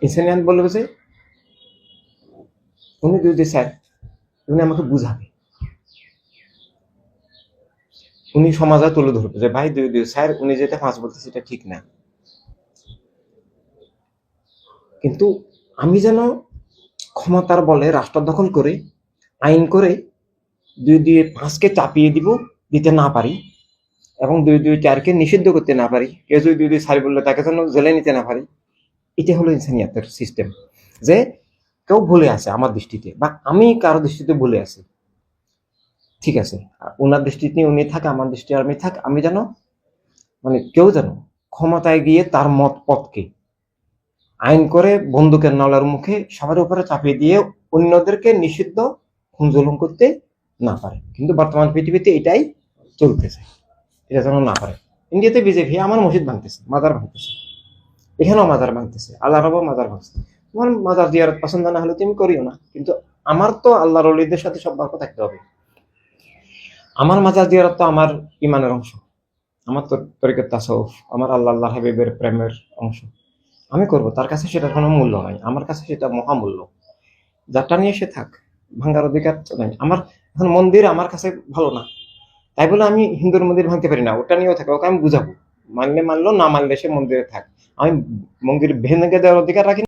ইনসানিয়াত বলবে যে উনি যদি স্যার উনি আমাকে বুঝাবে, উনি সমাজে তুলে ধরবে যে ভাই দুই স্যার উনি যেটা পাঁচ বলতেছে এটা ঠিক না। কিন্তু আমি যেন ক্ষমতার বলে রাষ্ট্র দখল করে আইন করে দুই পাঁচকে চাপিয়ে দিতে না পারি, এবং দুই চারকে নিষিদ্ধ করতে না পারি, কেউ যদি দুই সারি বললে তাকে যেন জেলে নিতে না পারি। এটা হলো ইনসানিয়াতের সিস্টেম। যে কেউ ভুলে আছে আমার দৃষ্টিতে, বা আমি কারো দৃষ্টিতে ভুলে আছি, ঠিক আছে, ওনার দৃষ্টিতে উনি থাক, আমার দৃষ্টি আমি থাক, আমি যেন মানে কেউ যেন ক্ষমতায় গিয়ে তার মত পথকে আইন করে বন্দুকের নলার মুখে সবার উপরে চাপিয়ে দিয়ে অন্যদেরকে নিষিদ্ধ খুন জুলুম করতে না পারে। কিন্তু বর্তমান পৃথিবীতে এটাই চলতেছে, এটা যেন না পারে। ইন্ডিয়াতে বিজেপি আমার মসজিদ ভাঙতেছে, মাজার ভাঙতেছে, এখানেও মাজার ভাঙতেছে, আল্লাহ রব মাজার ভাঙছে। তোমার মাজার জিয়ারত পছন্দ না হলে তুমি করিও না, কিন্তু আমার তো আল্লাহর ওলিদের সাথে সম্পর্ক থাকতে হবে। আমার মাজার জিয়ারত তো আমার ইমানের অংশ, আমার তো তরিকত তাসাউফ, আমার আল্লাহ হাবিবের প্রেমের অংশ। আমি করব, তার কাছে সেটার কোনো মূল্য নাই, আমার কাছে সেটা মহামূল্য। যারটা নিয়ে সে থাক, ভাঙ্গার অধিকার তো নাই আমার। এখন মন্দির আমার কাছে ভালো না, তাই বলে আমি হিন্দুর মন্দির ভাঙতে পারি না, ওটা নিয়েও থাকে, ওকে আমি বুঝাবো, মানলে মানলো, না মানলে সে মন্দিরে থাক। আমি মন্দির ভেঙে দেওয়ার অধিকার রাখি।